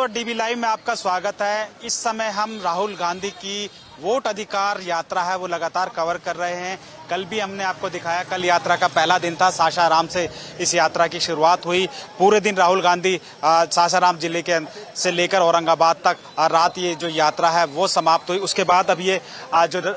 तो dB live में आपका स्वागत है। इस समय हम राहुल गांधी की वोट अधिकार यात्रा है वो लगातार कवर कर रहे हैं। कल भी हमने आपको दिखाया, कल यात्रा का पहला दिन था। सासाराम से इस यात्रा की शुरुआत हुई। पूरे दिन राहुल गांधी सासाराम जिले के से लेकर औरंगाबाद तक रात ये जो यात्रा है वो समाप्त हुई। उसके बाद अब ये जो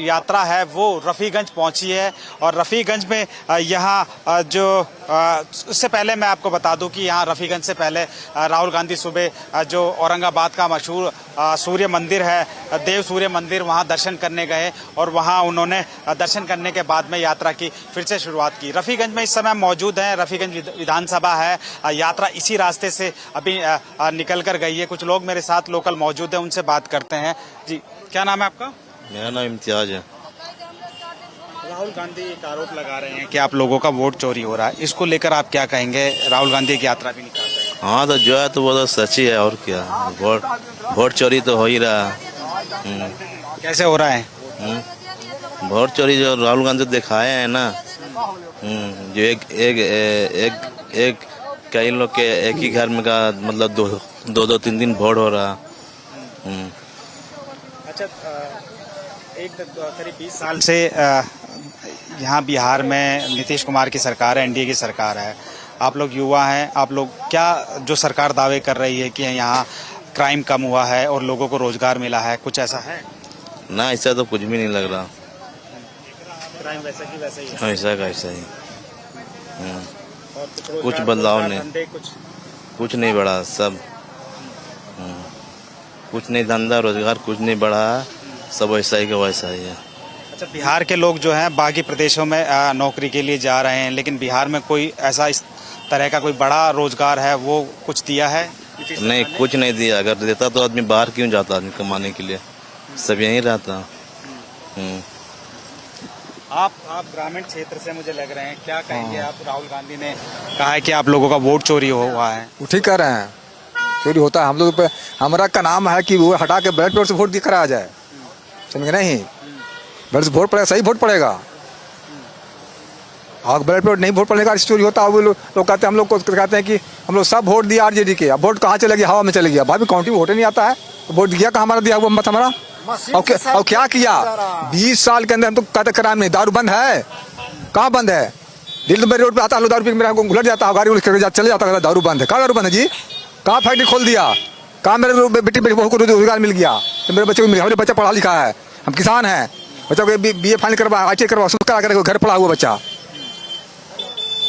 यात्रा है वो रफ़ीगंज पहुंची है और रफ़ीगंज में यहाँ जो उससे पहले मैं आपको बता दूं कि यहाँ रफ़ीगंज से पहले राहुल गांधी सुबह जो औरंगाबाद का मशहूर सूर्य मंदिर है, देव सूर्य मंदिर, वहाँ दर्शन करने गए और वहाँ उन्होंने दर्शन करने के बाद में यात्रा की फिर से शुरुआत की। रफ़ीगंज में इस समय मौजूद हैं। रफ़ीगंज विधानसभा है। यात्रा इसी रास्ते से अभी निकल कर गई है। कुछ लोग मेरे साथ लोकल मौजूद हैं, उनसे बात करते हैं। जी, क्या नाम है आपका? मेरा नाम इम्तियाज है। राहुल गांधी एक आरोप लगा रहे हैं कि आप लोगों का वोट चोरी हो रहा है, इसको लेकर आप क्या कहेंगे? राहुल गांधी की यात्रा भी निकाल रहे हैं। हाँ, तो जो है तो वो तो सच ही है, और क्या। वोट चोरी तो हो ही रहा है। कैसे हो रहा है? वोट चोरी जो राहुल गांधी दिखाए हैं ना, जो एक कई लोग के एक ही घर में का मतलब दो तीन दिन वोट हो रहा। अच्छा, करीब 20 साल से यहाँ बिहार में नीतीश कुमार की सरकार है, एनडीए की सरकार है। आप लोग युवा हैं, आप लोग क्या जो सरकार दावे कर रही है कि यहाँ क्राइम कम हुआ है और लोगों को रोजगार मिला है, कुछ ऐसा है? ना, ऐसा तो कुछ भी नहीं लग रहा। क्राइम वैसा ही है। ऐसा का ऐसा ही। कुछ बदलाव नहीं, कुछ नहीं बढ़ा। सब कुछ नहीं, धंधा रोजगार कुछ नहीं बढ़ा, सब वैसा ही का वैसा ही है। अच्छा, बिहार के लोग जो हैं बाकी प्रदेशों में नौकरी के लिए जा रहे हैं, लेकिन बिहार में कोई ऐसा इस तरह का कोई बड़ा रोजगार है वो कुछ दिया है? नहीं, कुछ नहीं दिया। अगर देता तो आदमी बाहर क्यों जाता, आदमी कमाने के लिए? सब यहीं रहता। आप ग्रामीण क्षेत्र से मुझे लग रहे हैं, क्या कहेंगे आप? राहुल गांधी ने कहा है कि आप लोगों का वोट चोरी हुआ है। ठीक कह रहे हैं, चोरी होता है। हम लोग पे हमारा का नाम है कि वो हटा के बैलेट पेपर से वोट कराया जाए, समझ नहीं? बैलेट से वोट पड़ेगा, सही वोट पड़ेगा। और बैलेट पेपर नहीं वोट पड़ेगा, चोरी होता है। वो लोग कहते हैं, हम लोग को कहते हैं कि हम लोग सब वोट दिया आरजेडी के, अब वोट कहाँ चले गया? हवा में चले गया। भाई काउंटिंग वोट नहीं आता है, तो वोट दिया कहाँ हमारा? दिया हुआ मत हमारा। और क्या किया 20 साल के अंदर? हम तो कहते क्राइम नहीं, दारू बंद है? कहाँ बंद है? दिल्ली में रोड पे आता है दारू पी के, मेरा घुलट जाता है, गाड़ी चले जाता है, दारू बंद है। कहाँ दारू बंद है जी? कहाँ फैक्ट्री खोल दिया? कहाँ मेरे बेटी बहू को रोजगार मिल गया? तो मेरे बच्चे को मिल गया। मेरे बच्चा पढ़ा लिखा है, हम किसान हैं, बच्चा को BA फाइनल करवा, ITI करवा, सब करा कर घर पढ़ा हुआ बच्चा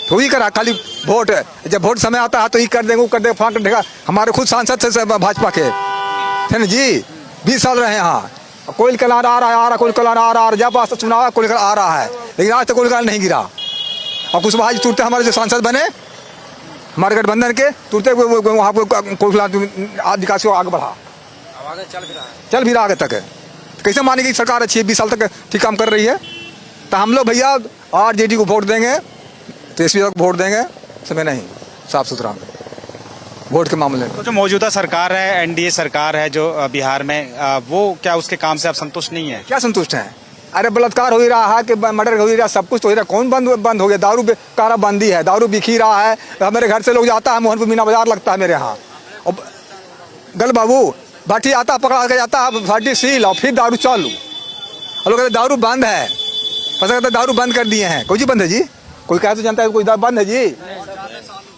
तो ही करा। खाली वोट, जब वोट समय आता है तो ये कर देंगे, वो कर देंगे, फांक देगा। हमारे खुद सांसद से भाजपा के है ना जी, 20 साल रहे यहाँ। कोई कलान आ रहा है, कोई कलान आ रहा है, जब चुनाव कोई आ रहा है, लेकिन आज तक कोई कलान नहीं गिरा। और कुशवाहा जी तुरते हमारे जो सांसद बने हमारे गठबंधन के, तुरते वहाँ कोई विकास को आगे बढ़ा, चल भी रहा आगे तक। कैसे मानेगी सरकार अच्छी है, 20 साल तक ठीक काम कर रही है? तो हम लोग भैया आरजेडी को वोट देंगे, तेजस्वी को वोट देंगे, समय नहीं, साफ सुथरा में वोट के मामले में। तो जो मौजूदा सरकार है, एनडीए सरकार है जो बिहार में, वो क्या उसके काम से आप संतुष्ट नहीं है? क्या संतुष्ट है? अरे बलात्कार हो ही रहा है कि मर्डर हो ही रहा, सब कुछ तो हो ही रहा। कौन बंद हो गया? दारू कारा बंदी है, दारू बिक ही रहा है। हमारे घर से लोग जाता है, मोहनपुर मीना बाजार लगता है मेरे यहाँ, गल बाबू भाटी आता, पकड़ा के जाता है, भाटी सील और फिर दारू चालू। और लोग कहते दारू बंद है, पता कहते दारू बंद कर दिए हैं। कोई जी बंद है जी? कोई कहे तो जानता है कोई दारू बंद है जी?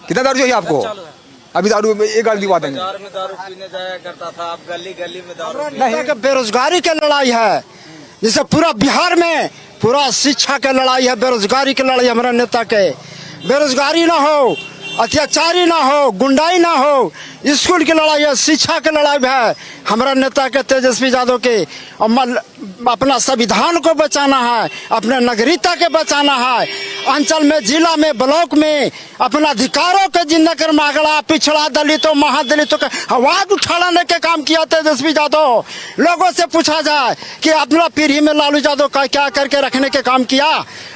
कितना दारू चाहिए आपको? अभी दारू एक गाड़ी दिवा देंगे। दारू पीने जाया करता था, अब गली गली में दारू नहीं। बेरोजगारी की लड़ाई है, जैसे पूरा बिहार में पूरा शिक्षा की लड़ाई है, बेरोजगारी की लड़ाई। हमारा नेता के बेरोजगारी ना हो, अत्याचारी ना हो, गुंडाई ना हो, स्कूल की लड़ाई है, शिक्षा की लड़ाई है। हमारा नेता के तेजस्वी यादव के अपना संविधान को बचाना है, अपने नागरिकता के बचाना है, अंचल में, जिला में, ब्लॉक में अपना अधिकारों के जिंदा मांगला, पिछड़ा दलितों, महादलितों का आवाज उठाने के काम किया तेजस्वी यादव। लोगों से पूछा जाए कि अपना पीढ़ी में लालू यादव का क्या करके रखने के काम किया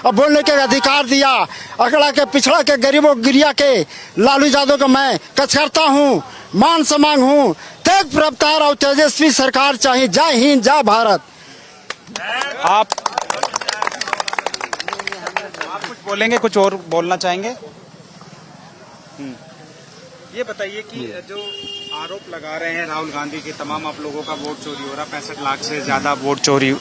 और बोलने के अधिकार दिया। अगड़ा के, पिछड़ा के, गरीबों गिरिया के लालू यादव का मैं कचरता हूँ, मान सम्मान हूँ। तेज रफ्तार और तेजस्वी सरकार चाहिए। जय हिंद, जय भारत। आप कुछ बोलेंगे, कुछ और बोलना चाहेंगे? ये बताइए कि जो आरोप लगा रहे हैं राहुल गांधी के, तमाम आप लोगों का वोट चोरी हो रहा, 65 लाख से ज्यादा वोट चोरी,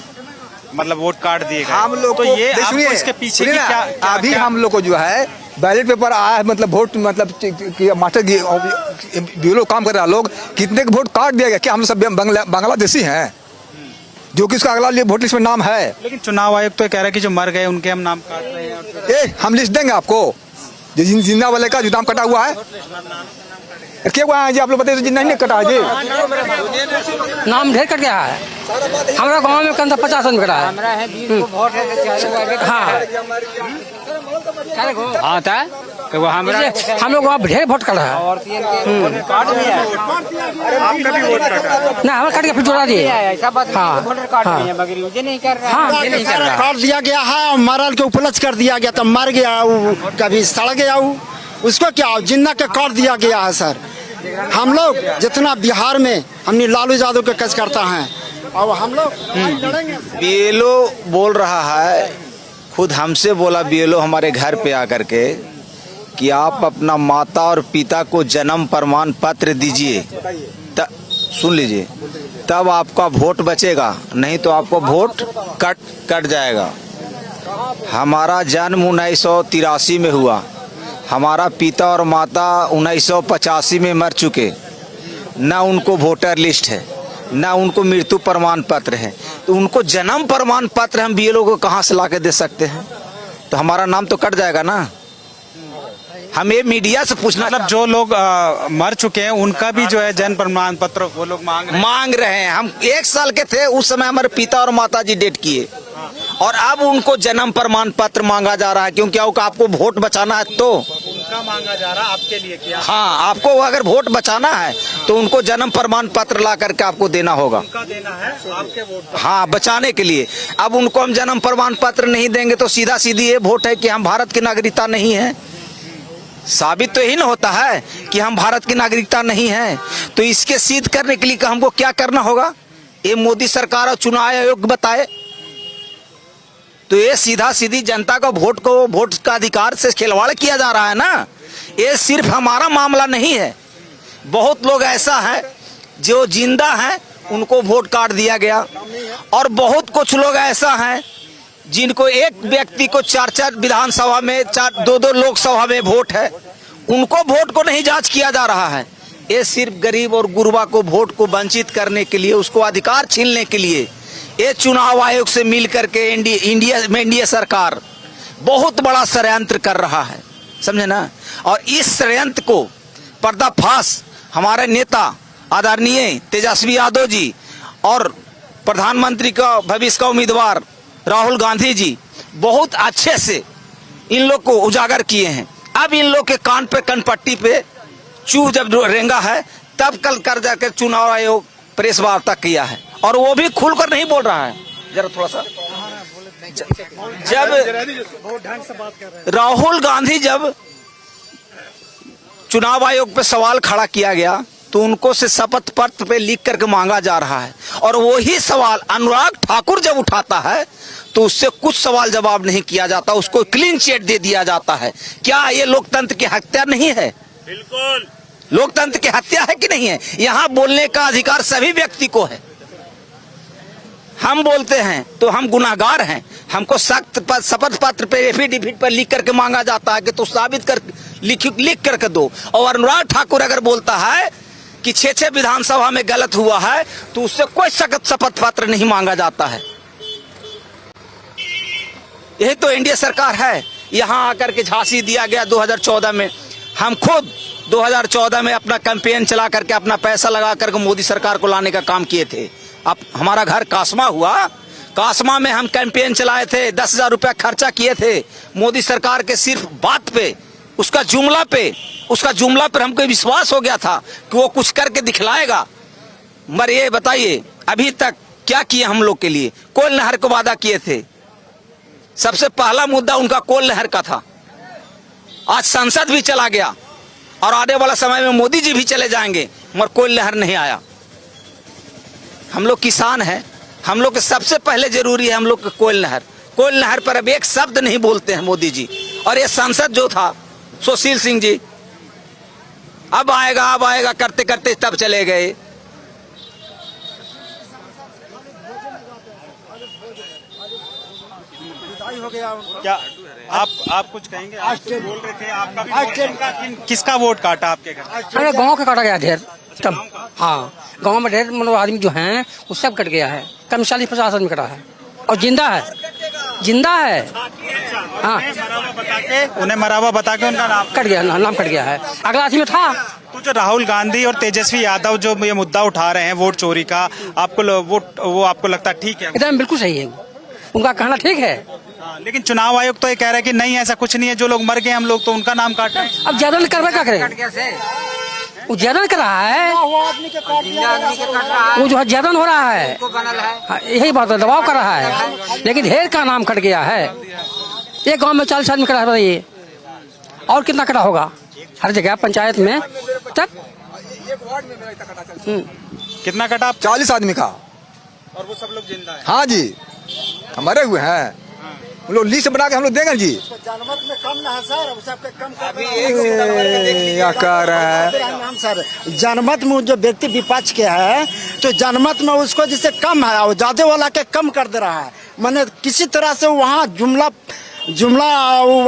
मतलब वोट काट दिए गए, हम लोग तो को ये आपको सुनिए, इसके पीछे सुनिए की ना, क्या अभी हम लोग को जो है बैलेट पेपर आया है, मतलब वोट मतलब मास्टर ब्यूरो काम कर रहा है, लोग कितने के वोट काट दिया गया? क्या हम सब बांग्लादेशी हैं जो कि उसका अगला वोट लिस्ट में नाम है? लेकिन चुनाव आयोग तो कह रहा है कि जो मर गए उनके हम नाम काट रहे हैं और फिर हम लिस्ट देंगे आपको, जो जिंदा वाले का जो नाम कटा हुआ है क्या हुआ है जी? आप लोग बताइए, जिंदा नहीं कटा है जी? नाम ढेर कट गया है हमारा गांव में, कम 50 आदमी कटा है। हाँ था हम लोग वहाँ ढेर वोट कटा है। ना हमारा कट गया, फिर जोड़ा दिए। हाँ काट दिया गया है, मरल के उपलब्ध कर दिया गया, तो मर गया वो, कभी सड़ गया वो, उसको क्या जिंदा के काट दिया गया है सर। हम लोग जितना बिहार में हमने लालू यादव के कस करता है, और हम लोग बीएलओ बोल रहा है, खुद हमसे बोला बीएलओ हमारे घर पे आकर के कि आप अपना माता और पिता को जन्म प्रमाण पत्र दीजिए, सुन लीजिए, तब आपका वोट बचेगा, नहीं तो आपका वोट कट जाएगा। हमारा जन्म 1983 में हुआ, हमारा पिता और माता 1985 में मर चुके, न उनको वोटर लिस्ट है, न उनको मृत्यु प्रमाण पत्र है, तो उनको जन्म प्रमाण पत्र हम बीएलओ को कहाँ से ला के दे सकते हैं? तो हमारा नाम तो कट जाएगा ना। हम ये मीडिया से पूछना, मतलब जो लोग मर चुके हैं उनका भी जो है जन्म प्रमाण पत्र वो लोग मांग रहे हैं। हम 1 साल के थे उस समय हमारे पिता और माता जी डेट किए, और अब उनको जन्म प्रमाण पत्र मांगा जा रहा है, क्योंकि आपको वोट बचाना है तो उनका मांगा जा रहा है, आपके लिए क्या? हाँ, आपको अगर वोट बचाना है तो उनको जन्म प्रमाण पत्र ला करके आपको देना होगा। उनका देना है आपके वोट, हाँ, बचाने के लिए। अब उनको हम जन्म प्रमाण पत्र नहीं देंगे तो सीधा सीधी ये वोट है कि हम भारत की नागरिकता नहीं है, साबित तो यही न होता है कि हम भारत की नागरिकता नहीं है। तो इसके सिद्ध करने के लिए हमको क्या करना होगा, ये मोदी सरकार और चुनाव आयोग बताए। तो ये सीधा सीधी जनता का वोट का अधिकार से खिलवाड़ किया जा रहा है ना। ये सिर्फ हमारा मामला नहीं है, बहुत लोग ऐसा है जो जिंदा हैं उनको वोट काट दिया गया, और बहुत कुछ लोग ऐसा हैं जिनको एक व्यक्ति को 4-4 विधानसभा में, 2-2 लोकसभा में वोट है, उनको वोट को नहीं जांच किया जा रहा है। ये सिर्फ गरीब और गुरबा को वोट को वंचित करने के लिए, उसको अधिकार छीनने के लिए ये चुनाव आयोग से मिल करके इंडिया सरकार बहुत बड़ा षड्यंत्र कर रहा है, समझे ना। और इस षड्यंत्र को पर्दाफाश हमारे नेता आदरणीय तेजस्वी यादव जी और प्रधानमंत्री का भविष्य का उम्मीदवार राहुल गांधी जी बहुत अच्छे से इन लोग को उजागर किए हैं। अब इन लोग के कान पे कनपट्टी पे चूह जब रेंगा है, तब कल कर जाकर चुनाव आयोग प्रेस वार्ता किया है, और वो भी खुलकर नहीं बोल रहा है। जरा थोड़ा सा, जब राहुल गांधी जब चुनाव आयोग पे सवाल खड़ा किया गया तो उनको से शपथ पत्र पे लिख करके मांगा जा रहा है, और वही सवाल अनुराग ठाकुर जब उठाता है तो उससे कुछ सवाल जवाब नहीं किया जाता, उसको क्लीन चिट दे दिया जाता है। क्या ये लोकतंत्र की हत्या नहीं है? बिल्कुल लोकतंत्र की हत्या है कि नहीं है? यहाँ बोलने का अधिकार सभी व्यक्ति को है। हम बोलते हैं तो हम गुनाहगार हैं, हमको सख्त शपथ पत्र पे एफिडेविट पर लिख करके मांगा जाता है कि तो साबित कर लिख करके दो। और अनुराग ठाकुर अगर बोलता है कि 6 विधानसभा में गलत हुआ है तो उससे कोई सख्त शपथ पत्र नहीं मांगा जाता है। यही तो एनडीए सरकार है। यहाँ आकर के झांसी दिया गया 2014 में, हम खुद 2014 में अपना कैंपेन चला करके अपना पैसा लगा करके मोदी सरकार को लाने का काम किए थे। अब हमारा घर कासमा हुआ, कासमा में हम कैंपेन चलाए थे, 10,000 रुपया खर्चा किए थे मोदी सरकार के सिर्फ बात पे, उसका जुमला पर हमको विश्वास हो गया था कि वो कुछ करके दिखलाएगा। मगर ये बताइए अभी तक क्या किए हम लोग के लिए? कोल नहर को वादा किए थे, सबसे पहला मुद्दा उनका कोल नहर का था। आज संसद भी चला गया और आने वाला समय में मोदी जी भी चले जाएंगे, मगर कोल नहर नहीं आया। हम लोग किसान हैं, हम लोग के सबसे पहले जरूरी है हम लोग के कोल नहर पर अब एक शब्द नहीं बोलते हैं मोदी जी। और ये सांसद जो था सुशील सिंह जी, अब आएगा करते करते तब चले गए। क्या आप कुछ कहेंगे? आप कुछ बोल रहे थे, आपका भी वोट काटा। किसका वोट काटा आपके घर? हमारे गांव का काटा गया ढेर तब। हाँ, गांव में ढेर मतलब आदमी जो हैं वो सब कट गया है। कम 40-50 आदमी कटा है और जिंदा है। हाँ, उन्हें मरावा बता के उनका नाम कट गया, नाम कट गया है। अगला आदमी में था। तो जो राहुल गांधी और तेजस्वी यादव जो ये मुद्दा उठा रहे हैं वोट चोरी का, आपको वो आपको लगता है ठीक है? एकदम बिल्कुल सही है, उनका कहना ठीक है। लेकिन चुनाव आयोग तो ये कह रहा है कि नहीं, ऐसा कुछ नहीं है, जो लोग मर गए हम लोग तो उनका नाम काटा। अब ज्यादा नहीं करवा क्या करें? वो ज्यादा कर रहा है, वो जो है ज्यादा हो रहा है। हाँ, यही बात है, दबाव कर रहा है। लेकिन ढेर का नाम कट गया है। एक गांव में 40 आदमी कटा है, बताइए और कितना कटा होगा? हर जगह पंचायत में तक कितना कटा? 40 आदमी का। और वो सब लोग जिंदा है? हाँ जी, हमारे हुए हैं। हम लोग लिस्ट बना के हम लोग देंगे जी। जनमत में कम ना है सर, सबके कम क्या कह रहे हैं हम सर। जनमत में जो व्यक्ति विपक्ष के है तो जनमत में उसको जिससे कम है और ज्यादा वाला के कम कर दे रहा है। मैंने किसी तरह से वहाँ जुमला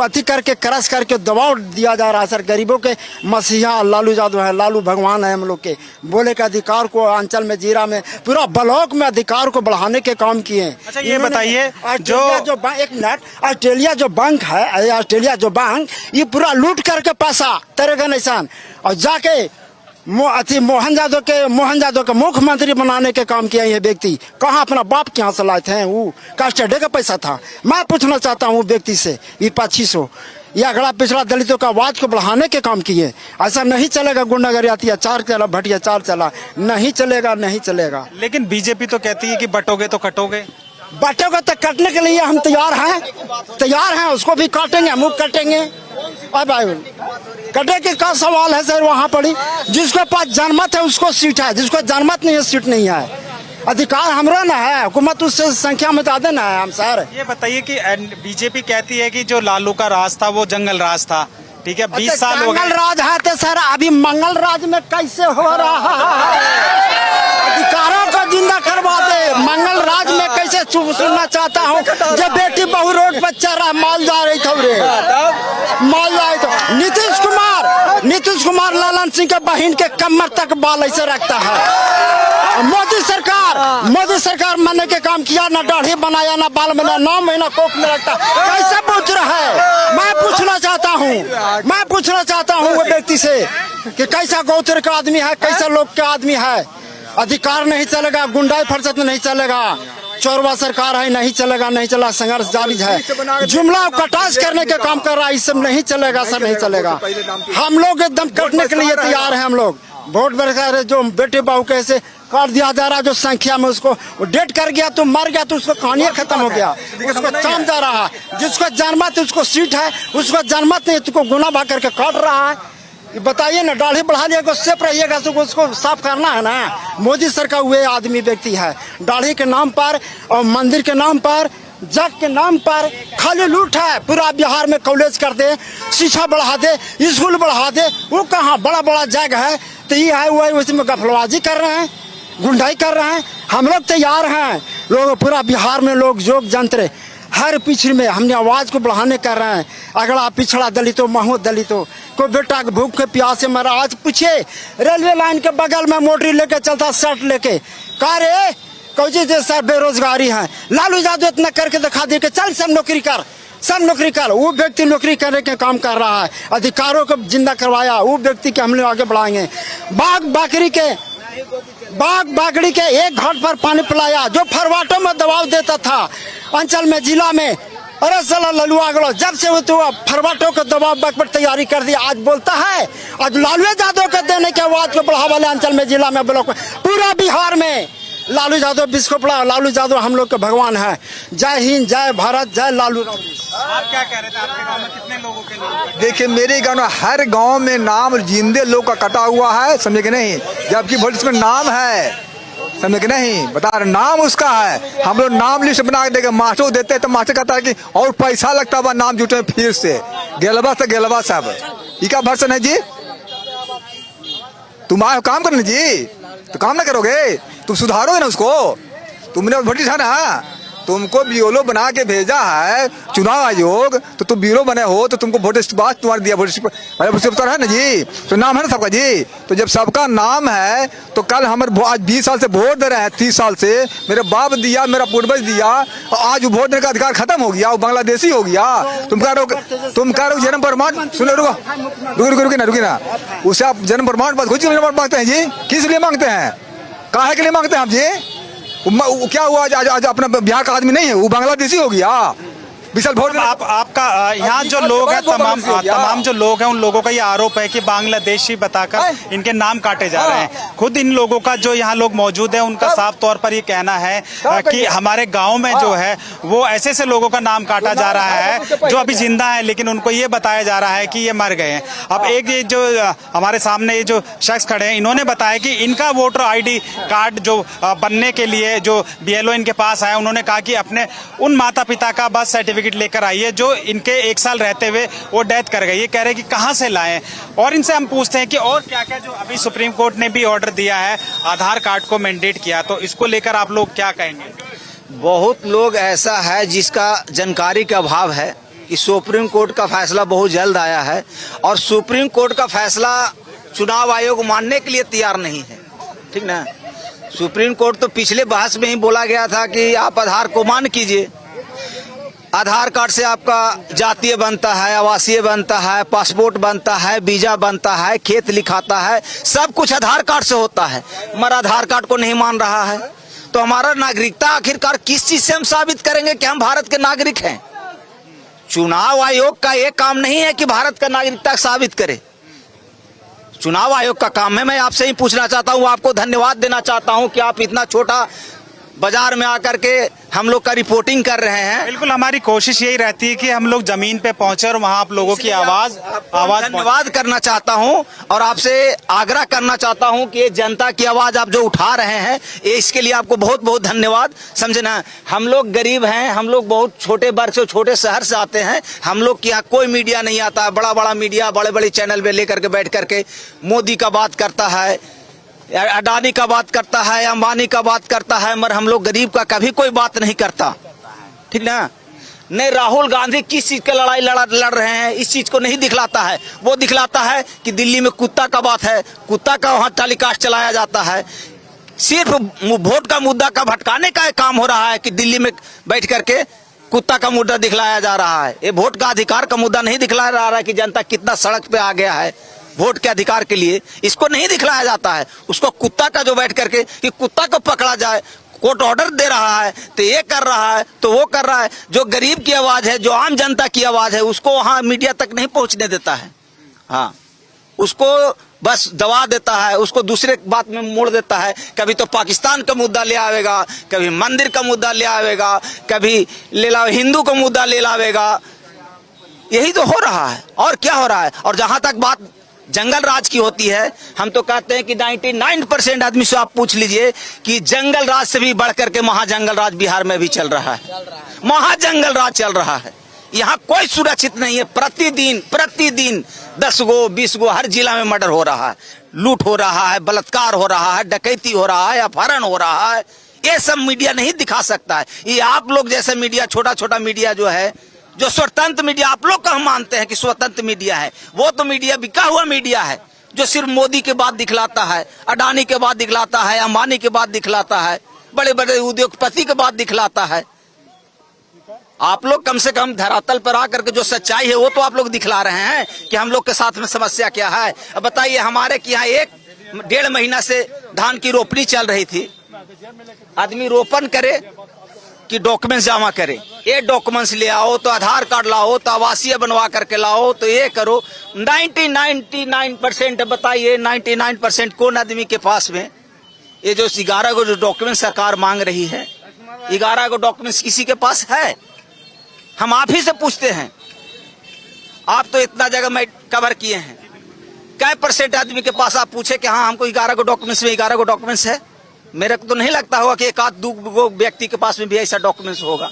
अति करके क्रश करके दबाव दिया जा रहा है सर। गरीबों के मसीहा लालू यादव है, लालू भगवान है। हम लोग के बोले के अधिकार को अंचल में, जीरा में, पूरा ब्लॉक में अधिकार को बढ़ाने के काम किए। अच्छा ये बताइए, जो एक मिनट, ऑस्ट्रेलिया जो बैंक है, ऑस्ट्रेलिया जो बैंक, ये पूरा लूट करके पैसा तरेगा निशान और जाके मोहन यादव के मुख्यमंत्री बनाने के काम किया ये व्यक्ति। कहाँ अपना बाप के यहाँ से लाए थे? वो कास्टर्डे का पैसा था। मैं पूछना चाहता हूँ व्यक्ति से, ये 2500 या अगला पिछड़ा दलितों का आवाज को बढ़ाने के काम किए। ऐसा नहीं चलेगा। गुंडागर्दी अत्याचार चला, भटियाचार चला, नहीं चलेगा। लेकिन बीजेपी तो कहती है कि बटोगे तो कटोगे। बटोगे तो कटने के लिए हम तैयार हैं। उसको भी काटेंगे, मुख काटेंगे। अब कटे के का सवाल है सर? वहाँ पड़ी जिसके पास जनमत है उसको सीट है, जिसको जनमत नहीं है सीट नहीं है। अधिकार हमरा ना है, हुकूमत उससे संख्या में ज्यादा ना है हम सर। ये बताइए कि बीजेपी कहती है कि जो लालू का राज था वो जंगल राज था, ठीक है, 20 साल हो गए। जंगल राज है तो सर अभी मंगल राज में कैसे हो रहा है? अधिकारों को जिंदा करवा दे। मंगल राज में कैसे सुनना चाहता हूँ जब बेटी बहू रोड पर चल रहा, माल जा रही तो नीतीश कुमार लालन सिंह के बहन के कमर तक बाल ऐसे रखता है। मोदी सरकार मानने के काम किया, ना दाढ़ी बनाया, ना बाल में, 9 महीना कोख में रखता। कैसे पूछ रहा है? मैं पूछना चाहता हूँ वो व्यक्ति से कि कैसा गौत्र का आदमी है, कैसा लोग का आदमी है। अधिकार नहीं चलेगा, गुंडाई फरसत नहीं चलेगा, चोरवा सरकार है, नहीं चला। संघर्ष जारी है। जुमला कटास करने के काम कर रहा है, इस सब नहीं चलेगा सर, नहीं चलेगा। हम लोग एकदम कटने के लिए तैयार हैं। हम लोग वोट बरसार जो बेटे बहू कैसे काट दिया जा रहा है, जो संख्या में उसको डेट कर गया तो मर गया तो उसको कहानी खत्म हो गया, उसको चाम जा रहा है। जिसको जनमत उसको सीट है, उसको जनमत नहीं तुमको गुना भाग करके काट रहा है। बताइए ना, दाढ़ी बढ़ा लिया सेफ रहिएगा तो उसको साफ करना है ना। मोदी सरकार हुए आदमी व्यक्ति है, दाढ़ी के नाम पर और मंदिर के नाम पर, जग के नाम पर खाली लूट है। पूरा बिहार में कॉलेज कर दे, शिक्षा बढ़ा दे, स्कूल बढ़ा दे। वो कहाँ बड़ा जग है तो ये है वो उसमें गफलबाजी कर रहे हैं, गुंडाई कर रहे हैं। हम लोग तैयार हैं। लोग पूरा बिहार में लोग योग जंत्र हर पिछड़ी में हमने आवाज को बढ़ाने कर रहे हैं। अगला पिछड़ा दलितों, महू दलितों को बेटा भूख के प्यासे मरा। आज पूछे रेलवे लाइन के बगल में मोटरी लेके चलता, शर्ट लेके, कह रे कौजी से सर बेरोजगारी है। लालू यादव इतना करके दिखा दे के चल सब नौकरी कर। वो व्यक्ति नौकरी करने के काम कर रहा है, अधिकारों को जिंदा करवाया। वो व्यक्ति के हम लोग आगे बढ़ाएंगे। बाग बागड़ी के एक घाट पर पानी पिलाया, जो फरवाटों में दबाव देता था अंचल में, जिला में। अरे साला ललुआ गलो, जब से वो तो फरवाटों को दबाव पर तैयारी कर दी। आज बोलता है, आज लालू यादव के देने के आवाज को बढ़ावा ले अंचल में, जिला में, ब्लॉक में, पूरा बिहार में लालू यादव बिस्कोपड़ा। लालू यादव हम लोग के भगवान है। जय हिंद, जय भारत, जय लालू। आप क्या कह रहे थे? आपके गांव में कितने लोगों के नाम? देखिए मेरे गाँव में हर गांव में नाम जिंदे लोग का कटा हुआ है, समझे कि नहीं? जबकि वोट में नाम है, समझे कि नहीं? बता रहे नाम उसका है। हम लोग नाम लिस्ट बना के देंगे, मास्टर देते तो मास्टर कहता है कि और पैसा लगता है नाम जुटे फिर से गेलवा सब। इसका भर्सन है जी। तुम आए हो काम करने जी, तो काम ना करोगे, तुम सुधारोगे ना उसको। तुमने वोटिस है ना, तुमको बीओलो बना के भेजा है चुनाव आयोग, तो तुम बीओलो बने हो तो तुमको वोट बाद तुम्हारा दिया, वोट है ना जी, तो नाम है ना सबका जी। तो जब सबका नाम है तो कल हमारे आज 20 साल से वोट दे रहे हैं, 30 साल से मेरे बाप दिया, मेरा पूर्वज दिया, और आज वोट देने का अधिकार खत्म हो गया, वो बांग्लादेशी हो गया। तुम कह रहे हो जन्म प्रमाण, सुनो रुकी ना, उसे आप जन्म प्रमाण पत्र कुछ मांगते हैं जी, किस लिए मांगते हैं, काहे के लिए मांगते हैं आप जी? क्या हुआ आज अपना बिहार का आदमी नहीं है, वो बांग्लादेशी हो गया। विशाल वोट आपका यहाँ जो लोग हैं, तमाम जो लोग हैं, उन लोगों का ये आरोप है कि बांग्लादेशी बताकर इनके नाम काटे जा रहे हैं। खुद इन लोगों का जो यहाँ लोग मौजूद हैं, उनका साफ तौर पर ये कहना है कि हमारे गांव में जो है वो ऐसे ऐसे लोगों का नाम काटा जा रहा है जो अभी जिंदा है, लेकिन उनको ये बताया जा रहा है कि ये मर गए हैं। अब एक ये जो हमारे सामने ये जो शख्स खड़े हैं, इन्होंने बताया कि इनका वोटर ID कार्ड जो बनने के लिए जो BLO इनके पास आया, उन्होंने कहा कि अपने उन माता पिता का बर्थ सर्टिफिकेट लेकर आइए जो इनके 1 साल रहते हुए वो डेथ कर गई। ये कह रहे हैं कि कहां से लाएं, और इनसे हम पूछते हैं कि और क्या क्या जो अभी सुप्रीम कोर्ट ने भी ऑर्डर दिया है, आधार कार्ड को मैंडेट किया, तो इसको लेकर आप लोग क्या कहेंगे? बहुत लोग ऐसा है जिसका जानकारी का अभाव है कि सुप्रीम कोर्ट का फैसला बहुत जल्द आया है, और सुप्रीम कोर्ट का फैसला चुनाव आयोग मानने के लिए तैयार नहीं है, ठीक ना। सुप्रीम कोर्ट तो पिछले बहस में ही बोला गया था कि आप आधार को मान कीजिए, आधार कार्ड से आपका जातीय बनता है, आवासीय बनता है, पासपोर्ट बनता है, वीजा बनता है, खेत लिखाता है, सब कुछ आधार कार्ड से होता है। मगर आधार कार्ड को नहीं मान रहा है, तो हमारा नागरिकता आखिरकार किस चीज से हम साबित करेंगे कि हम भारत के नागरिक हैं? चुनाव आयोग का ये काम नहीं है कि भारत का नागरिकता साबित करे। चुनाव आयोग का काम है। मैं आपसे ही पूछना चाहता हूँ, आपको धन्यवाद देना चाहता हूँ कि आप इतना छोटा बाजार में आकर के हम लोग का रिपोर्टिंग कर रहे हैं। बिल्कुल, हमारी कोशिश यही रहती है कि हम लोग जमीन पे पहुंचे और वहां आप लोगों की आवाज धन्यवाद करना चाहता हूं, और आपसे आग्रह करना चाहता हूं कि ये जनता की आवाज आप जो उठा रहे हैं, ये इसके लिए आपको बहुत बहुत धन्यवाद। समझे ना, हम लोग गरीब हैं, हम लोग बहुत छोटे वर्ग से, छोटे शहर से आते हैं, हम लोग के यहाँ कोई मीडिया नहीं आता है। बड़ा बड़ा मीडिया बड़े बड़े चैनल में लेकर के बैठ करके मोदी का बात करता है, अडानी का बात करता है, अंबानी का बात करता है, मगर हम लोग गरीब का कभी कोई बात नहीं करता, ठीक ना। नहीं, राहुल गांधी किस चीज की लड़ाई लड़ रहे हैं, इस चीज को नहीं दिखलाता है। वो दिखलाता है कि दिल्ली में कुत्ता का बात है, कुत्ता का वहां टेलीकास्ट चलाया जाता है। सिर्फ वोट का मुद्दा का भटकाने का काम हो रहा है कि दिल्ली में बैठ करके कुत्ता का मुद्दा दिखलाया जा रहा है। ये वोट का अधिकार का मुद्दा नहीं दिखलाया जा रहा है कि जनता कितना सड़क पे आ गया है वोट के अधिकार के लिए, इसको नहीं दिखलाया जाता है। उसको कुत्ता का जो बैठ करके कि कुत्ता को पकड़ा जाए, कोर्ट ऑर्डर दे रहा है तो ये कर रहा है तो वो कर रहा है। जो गरीब की आवाज है, जो आम जनता की आवाज है, उसको वहां मीडिया तक नहीं पहुंचने देता है। हाँ, उसको बस दबा देता है, उसको दूसरे बात में मोड़ देता है। कभी तो पाकिस्तान का मुद्दा ले आवेगा, कभी मंदिर का मुद्दा ले आवेगा, कभी हिंदू का मुद्दा ले लावेगा। यही तो हो रहा है, और क्या हो रहा है। और जहां तक बात जंगल राज की होती है, हम तो कहते हैं कि 99% आदमी से आप पूछ लीजिए कि जंगल राज से भी बढ़कर के महाजंगल राज बिहार में भी चल रहा है। महाजंगल राज चल रहा है, यहाँ कोई सुरक्षित नहीं है। प्रतिदिन 10 गो 20 गो हर जिला में मर्डर हो रहा है, लूट हो रहा है, बलात्कार हो रहा है, डकैती हो रहा है, अपहरण हो रहा है। ये सब मीडिया नहीं दिखा सकता है। ये आप लोग जैसे मीडिया, छोटा छोटा मीडिया जो है, जो स्वतंत्र मीडिया आप लोग का हम मानते हैं कि स्वतंत्र मीडिया है, वो तो मीडिया बिका हुआ मीडिया है जो सिर्फ मोदी के बाद दिखलाता है, अडानी के बाद दिखलाता है, अंबानी के बाद दिखलाता है, बड़े बड़े उद्योगपति के बाद दिखलाता है। आप लोग कम से कम धरातल पर आकर के जो सच्चाई है वो तो आप लोग दिखला रहे हैं कि हम लोग के साथ में समस्या क्या है। अब बताइए, हमारे यहाँ 1-1.5 महीना से धान की रोपनी चल रही थी। आदमी रोपन करे कि डॉक्यूमेंट्स जमा करे, ये डॉक्यूमेंट्स ले आओ, तो आधार कार्ड लाओ, तो आवासीय बनवा करके लाओ, तो ये करो। 99% बताइए, 99% कौन आदमी के पास में ये जो 11 को जो डॉक्यूमेंट सरकार मांग रही है, 11 को डॉक्यूमेंट्स किसी के पास है? हम आप ही से पूछते हैं। आप तो इतना जगह में कवर किए हैं, क्या % आदमी के पास आप पूछे कि हाँ हमको 11 को डॉक्यूमेंट्स में 11 को डॉक्यूमेंट्स है? मेरे को तो नहीं लगता होगा कि 1-2 व्यक्ति के पास में भी ऐसा डॉक्यूमेंट्स होगा।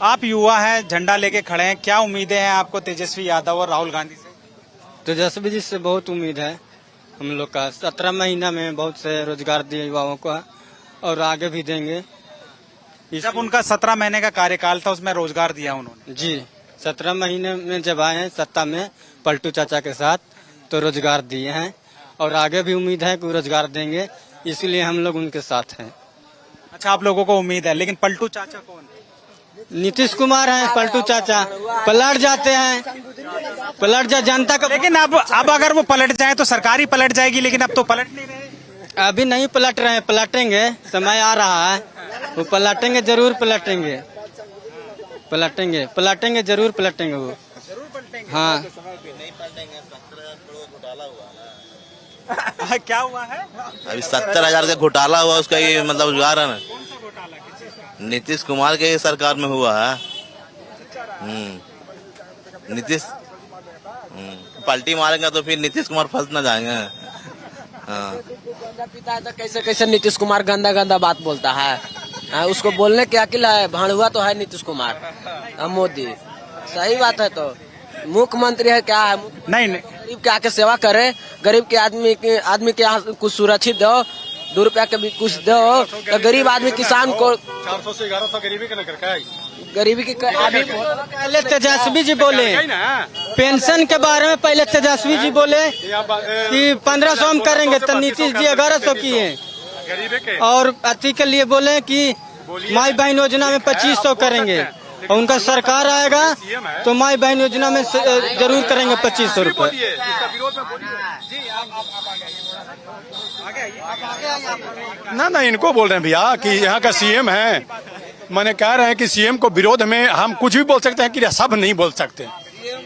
आप युवा हैं, झंडा लेके खड़े हैं, क्या उम्मीदें हैं आपको तेजस्वी यादव और राहुल गांधी से? तेजस्वी जी से बहुत उम्मीद है, हम लोग का 17 महीना में बहुत से रोजगार दिए युवाओं को और आगे भी देंगे। जब उनका 17 महीने का कार्यकाल था उसमें रोजगार दिया उन्होंने। जी 17 महीने में जब आए हैं सत्ता में पलटू चाचा के साथ तो रोजगार दिए हैं और आगे भी उम्मीद है कि रोजगार देंगे, इसलिए हम लोग उनके साथ हैं। अच्छा, आप लोगों को उम्मीद है, लेकिन पलटू चाचा कौन है? नीतीश कुमार हैं, पलटू चाचा पलट जाते हैं, पलट जा जनता का। लेकिन अब अगर वो पलट जाए तो सरकार ही पलट जाएगी, लेकिन अब तो पलट नहीं रहे। अभी नहीं पलट रहे हैं, पलटेंगे, समय आ रहा है, वो पलटेंगे, जरूर पलटेंगे, पलटेंगे, पलटेंगे, जरूर पलटेंगे वो। हाँ क्या हुआ है? अभी 70,000 का घोटाला हुआ, उसका ये मतलब रोजगार है ना। नीतीश कुमार के सरकार में हुआ है। नीतीश पलटी मारेंगे तो फिर नीतीश कुमार फंस ना जाएंगे। हाँ। पिता है तो कैसे कैसे नीतीश कुमार गंदा गंदा बात बोलता है। उसको बोलने की अकिल है, भाड़ुआ तो है नीतीश कुमार। मोदी सही बात है, तो मुख्यमंत्री है क्या है? नहीं गरीब के आके सेवा करे, गरीब के आदमी के यहाँ कुछ सुरक्षित दो, 2 रुपया के भी कुछ दो, तो गरीब आदमी किसान को 400 से 1100 गरीबी का गरीबी की अभी पहले तेजस्वी जी बोले पेंशन के बारे में, पहले तेजस्वी जी बोले कि 1500 हम करेंगे, तो नीतीश जी 1100 किए, और अति के लिए बोले कि माई बहन योजना में 2500 करेंगे, और उनका सरकार आएगा तो माई बहन योजना में जरूर करेंगे 2500 रुपए। ना इनको बोल रहे हैं भैया कि यहाँ का सीएम है, मैंने कह रहे हैं कि सीएम को विरोध में हम कुछ भी बोल सकते हैं कि सब नहीं बोल सकते,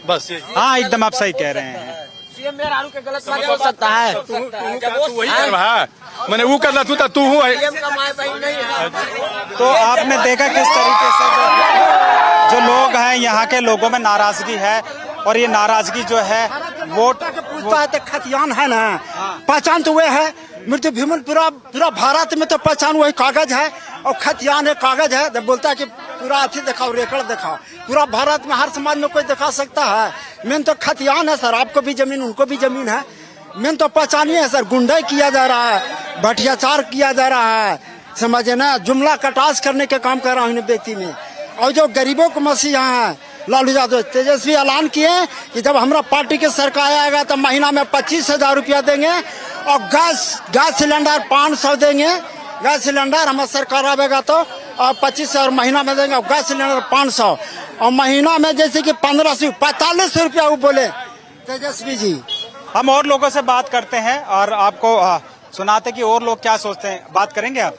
बस। हाँ, एकदम आप सही कह रहे हैं। सीएम मेहरारू के गलत बात बोल सकता है, तू वही कर रहा है, मैंने वो कर रहा तू हूँ। सीएम का माई बहन नहीं है। तो आपने देखा किस तरीके से जो लोग हैं, यहाँ के लोगों में नाराजगी है, और ये नाराजगी जो है वोट खतियान है ना, पहचान तो वे है। मृत्यु भीमन पूरा भारत में तो पहचान वही कागज है, और खतियान है, कागज है। जब बोलता है कि पूरा अथी दिखाओ, रेकड़ दिखाओ, पूरा भारत में हर समाज में कोई दिखा सकता है। मेन तो खतियान है सर, आपको भी जमीन, उनको भी जमीन है। मेन तो पहचानिए है सर, गुंडाई किया जा रहा है, भटियाचार किया जा रहा है, समझे ना, जुमला कटास करने का काम कर रहा हूँ व्यक्ति में। और जो गरीबों को मसीहा है लालू यादव, तेजस्वी ऐलान किए कि जब हमारा पार्टी की सरकार आएगा तो महीना में 25,000 रुपया देंगे, और गैस सिलेंडर 500 देंगे। गैस सिलेंडर हमारा सरकार आएगा तो 25,000 महीना में देंगे, और गैस सिलेंडर 500, और महीना में जैसे कि 1545 रुपया वो बोले तेजस्वी जी। हम और लोगों से बात करते हैं और आपको सुनाते कि और लोग क्या सोचते हैं। बात करेंगे आप।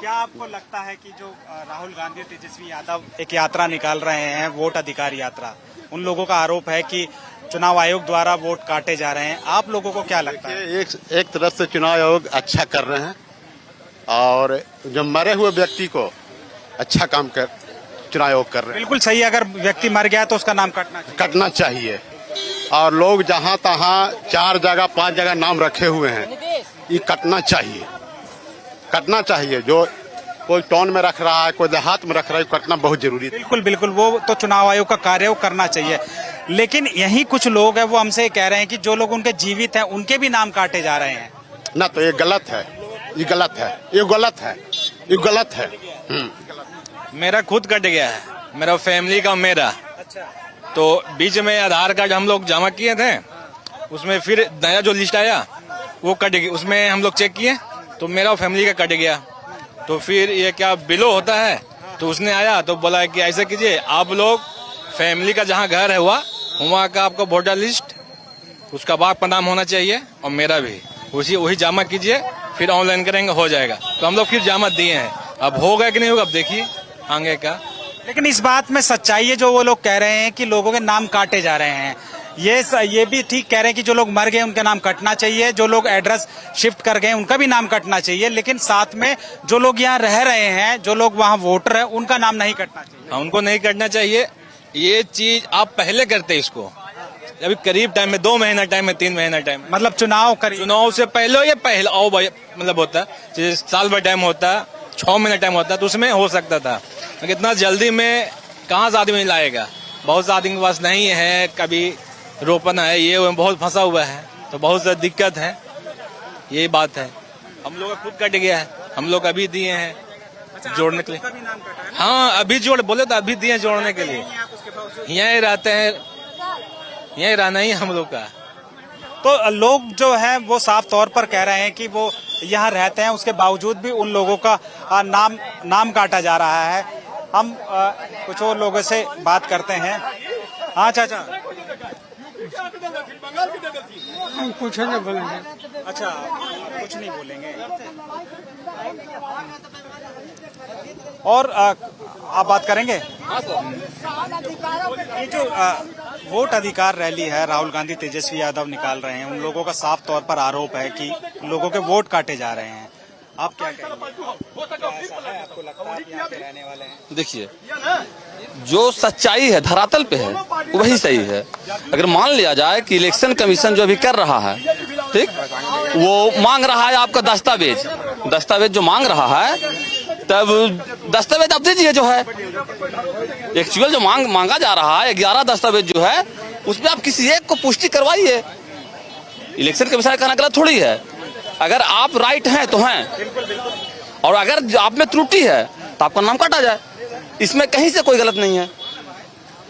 क्या आपको लगता है कि जो राहुल गांधी और तेजस्वी यादव एक यात्रा निकाल रहे हैं, वोट अधिकार यात्रा, उन लोगों का आरोप है कि चुनाव आयोग द्वारा वोट काटे जा रहे हैं, आप लोगों को क्या लगता है? एक तरफ से चुनाव आयोग अच्छा कर रहे हैं, और जो मरे हुए व्यक्ति को अच्छा काम कर चुनाव आयोग कर रहे हैं। बिल्कुल सही, अगर व्यक्ति मर गया तो उसका नाम कटना चाहिए। और लोग जहाँ तहाँ 4 जगह 5 जगह नाम रखे हुए हैं, ये कटना चाहिए, कटना चाहिए। जो कोई टाउन में रख रहा है, कोई देहात में रख रहा है, कटना बहुत जरूरी है। बिल्कुल, वो तो चुनाव आयोग का कार्य है, वो करना चाहिए। लेकिन यही कुछ लोग हैं वो हमसे कह रहे हैं कि जो लोग उनके जीवित हैं उनके भी नाम काटे जा रहे हैं ना, तो ये गलत है, ये गलत है, ये गलत है, ये गलत है। मेरा खुद कट गया है, मेरा फैमिली का मेरा। तो बीच में आधार कार्ड हम लोग जमा किए थे, उसमें फिर नया जो लिस्ट आया वो कट गया, उसमें हम लोग चेक किए तो मेरा फैमिली का कट गया। तो फिर ये क्या बिलो होता है, तो उसने आया तो बोला कि ऐसे कीजिए, आप लोग फैमिली का जहाँ घर है वहाँ का आपका वोटर लिस्ट, उसका बाप का नाम होना चाहिए और मेरा भी, वही जमा कीजिए, फिर ऑनलाइन करेंगे, हो जाएगा। तो हम लोग फिर जमा दिए हैं, अब होगा कि नहीं होगा अब देखिए आगे का। लेकिन इस बात में सच्चाई है जो वो लोग कह रहे हैं कि लोगों के नाम काटे जा रहे हैं, ये भी ठीक कह रहे हैं कि जो लोग मर गए उनके नाम कटना चाहिए, जो लोग एड्रेस शिफ्ट कर गए उनका भी नाम कटना चाहिए, लेकिन साथ में जो लोग यहाँ रह रहे हैं, जो लोग वहाँ वोटर है, उनका नाम नहीं कटना चाहिए। उनको नहीं कटना चाहिए। ये चीज आप पहले करते इसको, अभी करीब टाइम में 2 महीना टाइम है, 3 महीना टाइम है, मतलब चुनाव से पहले, ये पहले आओ भाई मतलब होता है, साल भर टाइम होता है, 6 महीना टाइम होता है, तो उसमें हो सकता था। लेकिन इतना जल्दी में कहाँ से आदमी लाएगा, बहुत से आदमी के पास नहीं है, कभी रोपना है, ये बहुत फंसा हुआ है। तो बहुत सा दिक्कत है, यही बात है। हम लोग का खुद कट गया है, हम लोग अभी दिए हैं जोड़ने के लिए। हाँ अभी जोड़ बोले तो अभी दिए जोड़ने के लिए, यहीं रहते हैं, यहीं रहना ही हम लोग का। तो लोग जो हैं वो साफ तौर पर कह रहे हैं कि वो यहाँ रहते हैं, उसके बावजूद भी उन लोगों का नाम काटा जा रहा है। हम कुछ और लोगों से बात करते हैं। हाँ चाचा, हम कुछ नहीं बोलेंगे। अच्छा कुछ नहीं बोलेंगे। और आप बात करेंगे? ये जो वोट अधिकार रैली है राहुल गांधी तेजस्वी यादव निकाल रहे हैं, उन लोगों का साफ तौर पर आरोप है कि लोगों के वोट काटे जा रहे हैं। आप क्या कहेंगे? क्या ऐसा है, आपको लगता है कि यहाँ पे रहने वाले हैं? देखिए, जो सच्चाई है धरातल पे है वही सही है। अगर मान लिया जाए कि इलेक्शन कमीशन जो अभी कर रहा है, ठीक, वो मांग रहा है आपका दस्तावेज जो मांग रहा है, तब दस्तावेज आप दीजिए जो है। एक्चुअल जो मांगा जा रहा है 11 दस्तावेज जो है, उसमें आप किसी एक को पुष्टि करवाइए। इलेक्शन कमीशन का कहना गलत थोड़ी है। अगर आप राइट हैं तो हैं, और अगर आप में त्रुटि है तो आपका नाम काटा जाए, इसमें कहीं से कोई गलत नहीं है।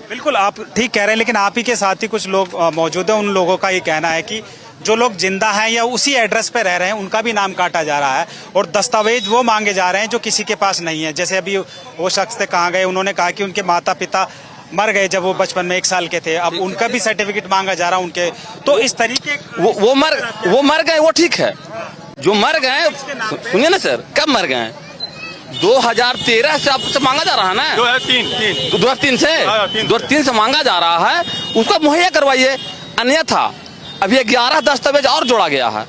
बिल्कुल आप ठीक कह रहे हैं, लेकिन आप ही के साथ ही कुछ लोग मौजूद हैं। उन लोगों का ये कहना है कि जो लोग जिंदा हैं या उसी एड्रेस पे रह रहे हैं, उनका भी नाम काटा जा रहा है और दस्तावेज वो मांगे जा रहे हैं जो किसी के पास नहीं है। जैसे अभी वो शख्स थे कहाँ गए, उन्होंने कहा कि उनके माता पिता मर गए जब वो बचपन में 1 साल के थे, अब उनका भी सर्टिफिकेट मांगा जा रहा है उनके। तो इस तरीके वो मर गए, वो ठीक है। जो मर गए, सुनिए ना सर, कब मर गए? 2013 से आपसे मांगा जा रहा है ना, 2003 से मांगा जा रहा है, उसको मुहैया करवाइए। अन्यथा अभी 11 दस्तावेज और जोड़ा गया है।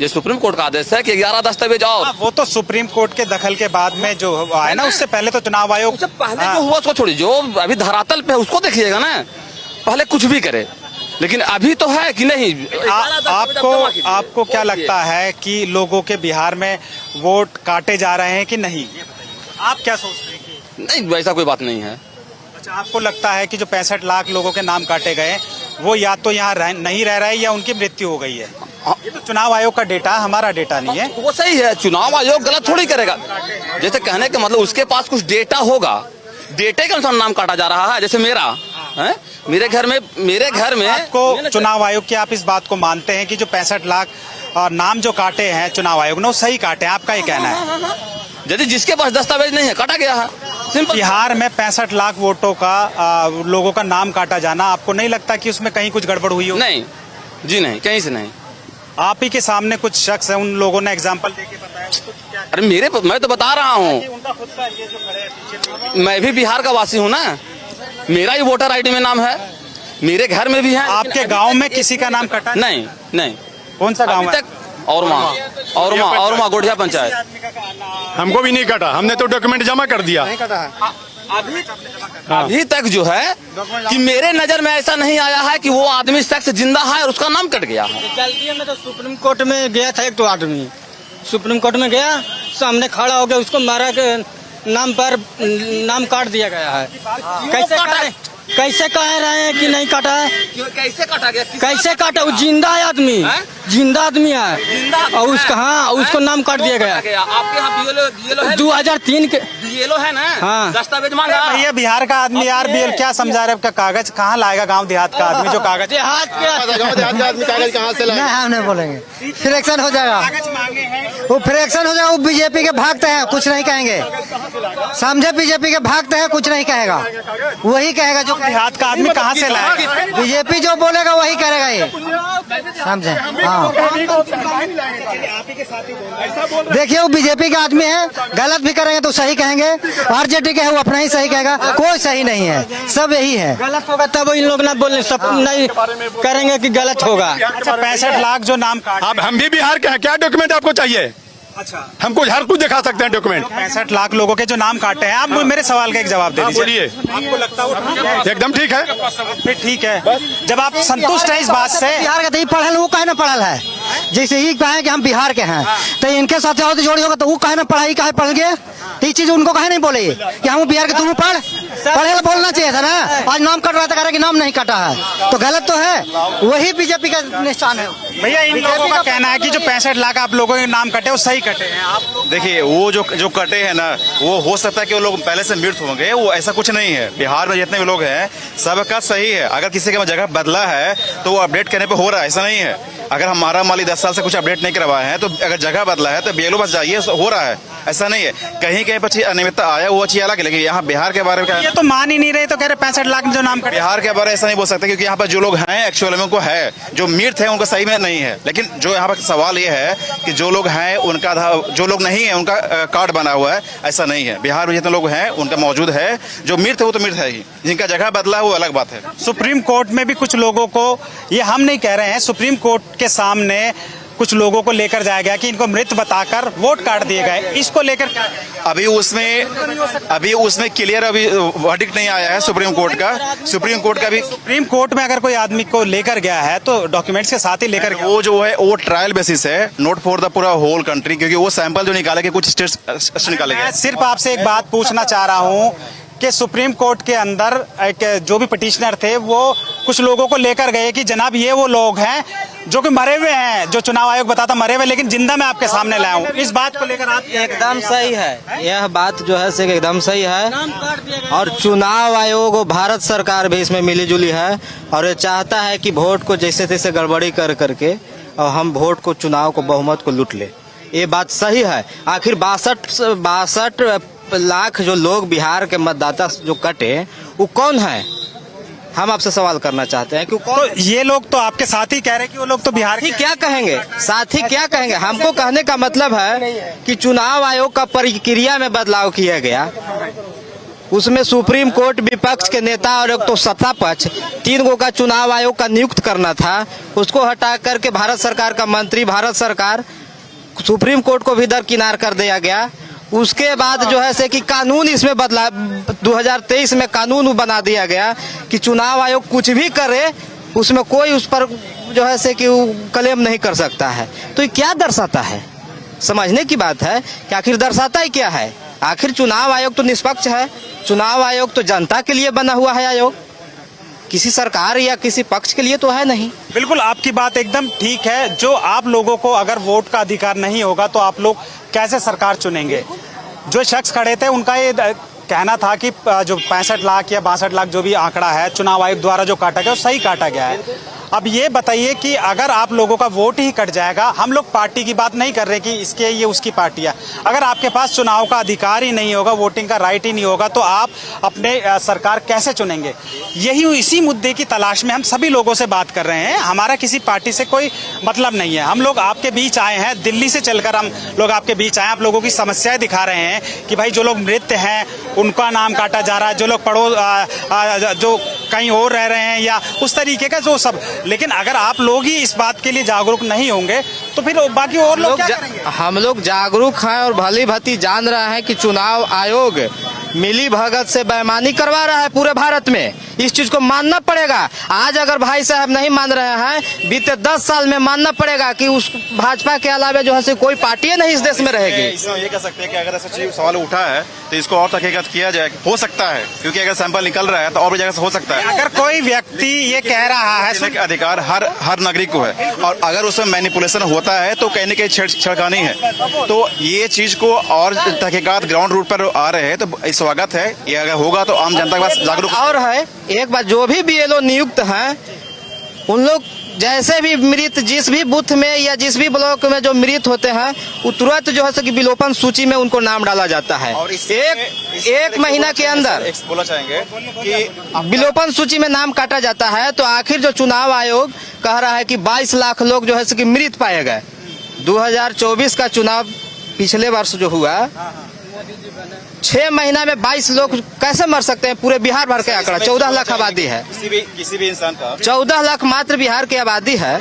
ये सुप्रीम कोर्ट का आदेश है कि 11 दस्तावेज और। वो तो सुप्रीम कोर्ट के दखल के बाद में जो आया ना, उससे पहले तो चुनाव आयोग, उससे पहले जो हुआ उसको छोड़िए, जो अभी धरातल पे है उसको देखिएगा ना। पहले कुछ भी करे, लेकिन अभी तो है कि नहीं। आपको क्या लगता है कि लोगों के बिहार में वोट काटे जा रहे हैं कि नहीं? आप क्या सोचते हैं? नहीं, वैसा कोई बात नहीं है। अच्छा, आपको लगता है कि जो 65 लाख लोगों के नाम काटे गए, वो या तो यहाँ नहीं रह रहे या उनकी मृत्यु हो गई है? ये तो चुनाव आयोग का डेटा, हमारा डेटा नहीं है। वो सही है, चुनाव आयोग गलत थोड़ी करेगा। जैसे कहने का मतलब उसके पास कुछ डेटा होगा, डेटे के अनुसार नाम काटा जा रहा है। जैसे मेरा है, मेरे घर में आपको चुनाव आयोग की, आप इस बात को मानते हैं कि जो 65 लाख नाम जो काटे हैं चुनाव आयोग ने, वो सही काटे हैं? आपका ये कहना है? यदि जिसके पास दस्तावेज नहीं है, काटा गया है। सिंपल। बिहार में 65 लाख वोटों का लोगों का नाम काटा जाना, आपको नहीं लगता कि उसमें कहीं कुछ गड़बड़ हुई हो? नहीं जी, नहीं, कहीं से नहीं। आप ही के सामने कुछ शख्स है, उन लोगों ने एग्जाम्पल देके बताया। अरे मैं तो बता रहा हूँ, उनका खुद का ये जो खड़े हैं पीछे, मैं भी बिहार का वासी हूँ ना, मेरा ही वोटर ID में नाम है, मेरे घर में भी है। आपके गांव में किसी का नाम कटा? नहीं। कौन सा गांव है? और गोढ़िया पंचायत। हमको भी नहीं कटा, हमने तो डॉक्यूमेंट जमा कर दिया। अभी तक जो है कि मेरे नजर में ऐसा नहीं आया है कि वो आदमी शख्स जिंदा है और उसका नाम कट गया है। गलती में तो सुप्रीम कोर्ट में गया था एक तो आदमी, सुप्रीम कोर्ट में गया, सामने खड़ा हो गया, उसको मारा के नाम पर नाम काट दिया गया है। कैसे कह रहे हैं कि नहीं काटा है? कैसे काटा गया? कैसे काटा? वो जिंदा है आदमी, जिंदा आदमी है, और उसका उसको नाम काट दिया गया। आपके यहाँ BLO है? 2003 के BLO है ना? हाँ। दस्तावेज मांगा। भैया बिहार का आदमी यार, BLO क्या समझा रहे? आपका कागज कहाँ लाएगा? गांव देहात का आदमी जो कागज, देहात के आदमी कागज कहाँ से लाएगा? हम नहीं बोलेंगे, फ्रैक्शन हो जाएगा, कागज मांगे हैं, वो फ्रैक्शन हो जाएगा। वो बीजेपी के भक्त हैं, कुछ नहीं कहेंगे, समझे? बीजेपी के भक्त हैं, कुछ नहीं कहेगा, वही कहेगा जो देहात का आदमी कहाँ से लाएगा? बीजेपी जो बोलेगा वही करेगा, ये समझे? हाँ, देखिए वो बीजेपी का आदमी है, गलत भी करेंगे तो सही कहेंगे, RJD के है वो अपना ही सही कहेगा, कोई सही नहीं है, सब यही है। गलत होगा तब इन लोग ना बोलने, सब नहीं करेंगे कि गलत होगा। अच्छा, 65 लाख जो नाम काटे, अब हम भी बिहार के हैं, क्या डॉक्यूमेंट आपको चाहिए? अच्छा, हमको हर कुछ दिखा सकते हैं डॉक्यूमेंट। 65 लाख लोगों के जो नाम काटे हैं, आप मेरे सवाल का एक जवाब दे दीजिए। बोलिए। आपको लगता है वो ठीक है? एकदम ठीक है। फिर ठीक है, जब आप संतुष्ट हैं इस बात से। बिहार का तो पढ़ल, वो कहे ना पढ़ल है, जैसे ही कहे कि हम बिहार के हैं, तो इनके साथ और जोड़ी होगा तो वो कहे ना पढ़ाई काहे पढ़ गए, तो ये चीज उनको कहे नहीं बोले कि हम बिहार के तुम पढ़े बोलना चाहिए था ना। आज नाम कट रहा था, कह रहा कि नाम नहीं कटा है, तो गलत तो है। वही बीजेपी का निशान है। भैया इन लोगों का कहना है कि जो 65 लाख आप लोगों के नाम कटे वो सही कटे हैं। आप देखिए वो जो कटे हैं ना, वो हो सकता है कि वो लोग पहले से मृत होंगे, वो ऐसा कुछ नहीं है। बिहार में जितने भी लोग हैं सबका सही है। अगर किसी का जगह बदला है तो वो अपडेट करने पे हो रहा है, ऐसा नहीं है। अगर हमारा माली 10 साल से कुछ अपडेट नहीं करवाए हैं तो अगर जगह बदला है तो BLO बस जाइए, हो रहा है, ऐसा नहीं है। कहीं कहीं पर अनियमितता आया वो अच्छी अलग है, लेकिन यहाँ बिहार के बारे में ये तो मान ही नहीं रहे, तो कह रहे 65 लाख जो नाम कटे। बिहार के बारे में ऐसा नहीं बोल सकते, क्योंकि यहाँ पर जो लोग हैं एक्चुअल में उनको है, जो मृत है उनका सही में नहीं है। लेकिन जो यहाँ पर सवाल ये है कि जो लोग हैं उनका, जो लोग नहीं है उनका कार्ड बना हुआ है, ऐसा नहीं है। बिहार में जितने लोग हैं उनका मौजूद है, जो मृत है वो तो मृत है ही, जिनका जगह बदला है वो अलग बात है। सुप्रीम कोर्ट में भी कुछ लोगों को, ये हम नहीं कह रहे हैं, सुप्रीम कोर्ट के सामने कुछ लोगों को लेकर जाया गया कि इनको मृत बताकर वोट काट दिए गए। इसको लेकर अभी उसमें क्लियर अभी वर्डिक्ट नहीं आया है सुप्रीम कोर्ट का। सुप्रीम कोर्ट में अगर कोई आदमी को लेकर गया है तो डॉक्यूमेंट्स के साथ ही लेकर गया। वो जो है वो ट्रायल बेसिस है, नॉट फॉर द पूरा होल कंट्री, क्योंकि वो सैंपल जो निकाले गए कुछ स्टेट्स निकाले गए। सिर्फ आपसे एक बात पूछना चाह रहा हूँ कि सुप्रीम कोर्ट के अंदर जो भी पिटिशनर थे वो कुछ लोगों को लेकर गए कि जनाब ये वो लोग हैं जो कि मरे हुए हैं, जो चुनाव आयोग बताता मरे हुए, लेकिन जिंदा मैं आपके सामने लाया हूँ। इस बात को लेकर आप एकदम सही है, यह बात जो है से एकदम सही है। और चुनाव आयोग और भारत सरकार भी इसमें मिली जुली है और ये चाहता है कि वोट को जैसे तैसे गड़बड़ी कर करके और हम वोट को, चुनाव को, बहुमत को लूट ले। ये बात सही है। आखिर 62 लाख जो लोग बिहार के मतदाता जो कटे वो कौन है, हम आपसे सवाल करना चाहते हैं कि तो ये लोग तो आपके साथ ही कह रहे हैं कि वो लोग तो बिहार के क्या कहेंगे, साथी क्या कहेंगे। हमको कहने का मतलब है कि चुनाव आयोग का प्रक्रिया में बदलाव किया गया, उसमें सुप्रीम कोर्ट विपक्ष के नेता और एक तो सत्ता पक्ष 3 गो का चुनाव आयोग का नियुक्त करना था, उसको हटा करके भारत सरकार का मंत्री, भारत सरकार, सुप्रीम कोर्ट को भी दरकिनार कर दिया गया। उसके बाद जो है से कि कानून इसमें बदला, 2023 में कानून बना दिया गया कि चुनाव आयोग कुछ भी करे उसमें कोई उस पर जो है से कि क्लेम नहीं कर सकता है। तो ये क्या दर्शाता है, समझने की बात है कि आखिर दर्शाता ही क्या है। आखिर चुनाव आयोग तो निष्पक्ष है, चुनाव आयोग तो जनता के लिए बना हुआ है आयोग, किसी सरकार या किसी पक्ष के लिए तो है नहीं। बिल्कुल आपकी बात एकदम ठीक है। जो आप लोगों को अगर वोट का अधिकार नहीं होगा तो आप लोग कैसे सरकार चुनेंगे। जो शख्स खड़े थे उनका ये कहना था कि जो 65 लाख या 62 लाख जो भी आंकड़ा है चुनाव आयोग द्वारा जो काटा गया वो सही काटा गया है। अब ये बताइए कि अगर आप लोगों का वोट ही कट जाएगा, हम लोग पार्टी की बात नहीं कर रहे कि इसके ये उसकी पार्टी है, अगर आपके पास चुनाव का अधिकार ही नहीं होगा, वोटिंग का राइट ही नहीं होगा, तो आप अपने सरकार कैसे चुनेंगे। यही इसी मुद्दे की तलाश में हम सभी लोगों से बात कर रहे हैं। हमारा किसी पार्टी से कोई मतलब नहीं है, हम लोग आपके बीच आए हैं, दिल्ली से चलकर हम लोग आपके बीच आए, आप लोगों की समस्याएं दिखा रहे हैं कि भाई जो लोग मृत हैं उनका नाम काटा जा रहा है, जो लोग जो कहीं और रह रहे हैं या उस तरीके का जो सब। लेकिन अगर आप लोग ही इस बात के लिए जागरूक नहीं होंगे तो फिर बाकी और लोग क्या करेंगे। हम लोग जागरूक हैं और भली भांति जान रहे हैं कि चुनाव आयोग मिली भगत से बेईमानी करवा रहा है पूरे भारत में, इस चीज को मानना पड़ेगा। आज अगर भाई साहब नहीं मान रहे हैं, बीते 10 साल में मानना पड़ेगा कि उस भाजपा के अलावा जो है कोई पार्टी नहीं इस देश में रहेगी। इसमें ये कह सकते हैं कि अगर ऐसा सवाल उठा है तो इसको और तहकीकात किया जाए, हो सकता है, क्योंकि अगर सैंपल निकल रहा है तो और भी जगह से हो सकता है। अगर कोई व्यक्ति ये कह रहा है कि अधिकार हर नागरिक को है और अगर उसमें मैनिपुलेशन होता है तो कहने के छेड़खानी है, तो ये चीज को और तहकीकात ग्राउंड रूट पर आ रहे हैं तो स्वागत है। ये अगर होगा तो आम जनता के पास जागरूक और है। एक बात, जो भी BLO नियुक्त हैं उन लोग जैसे भी मृत, जिस भी बूथ में या जिस भी ब्लॉक में जो मृत होते हैं वो तुरंत जो है कि विलोपन सूची में उनको नाम डाला जाता है। और एक महीना के अंदर बोला चाहेंगे कि विलोपन सूची में नाम काटा जाता है। तो आखिर जो चुनाव आयोग कह रहा है कि 22 लाख लोग जो है कि मृत पाए गए, 2024 का चुनाव पिछले वर्ष जो हुआ 6 महीना में 22 लोग कैसे मर सकते हैं। पूरे बिहार भर के आंकड़ा 14 लाख आबादी है, किसी भी इंसान का 14 लाख मात्र बिहार की आबादी है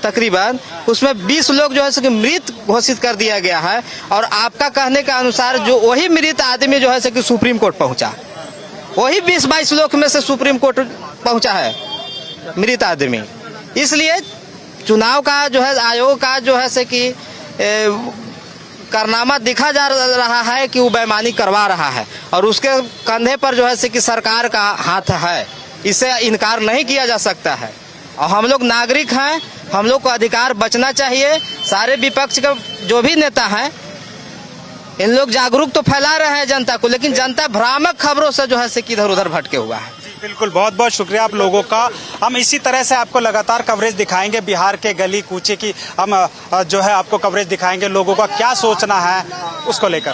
तकरीबन, उसमें 20 लोग जो है कि मृत घोषित कर दिया गया है। और आपका कहने के अनुसार जो वही मृत आदमी जो है कि सुप्रीम कोर्ट पहुंचा, वही 20-22 लोग में से सुप्रीम कोर्ट पहुंचा है मृत आदमी। इसलिए चुनाव का जो है आयोग का जो है कि कारनामा दिखा जा रहा है कि वो बेईमानी करवा रहा है और उसके कंधे पर जो है कि सरकार का हाथ है, इसे इनकार नहीं किया जा सकता है। और हम लोग नागरिक हैं, हम लोग को अधिकार बचना चाहिए। सारे विपक्ष के जो भी नेता हैं इन लोग जागरूक तो फैला रहे हैं जनता को, लेकिन जनता भ्रामक खबरों से जो है कि इधर उधर भटके हुआ है। बिल्कुल, बहुत बहुत शुक्रिया आप लोगों का। हम इसी तरह से आपको लगातार कवरेज दिखाएंगे बिहार के गली कूचे की। हम जो है आपको कवरेज दिखाएंगे, लोगों का क्या सोचना है उसको लेकर।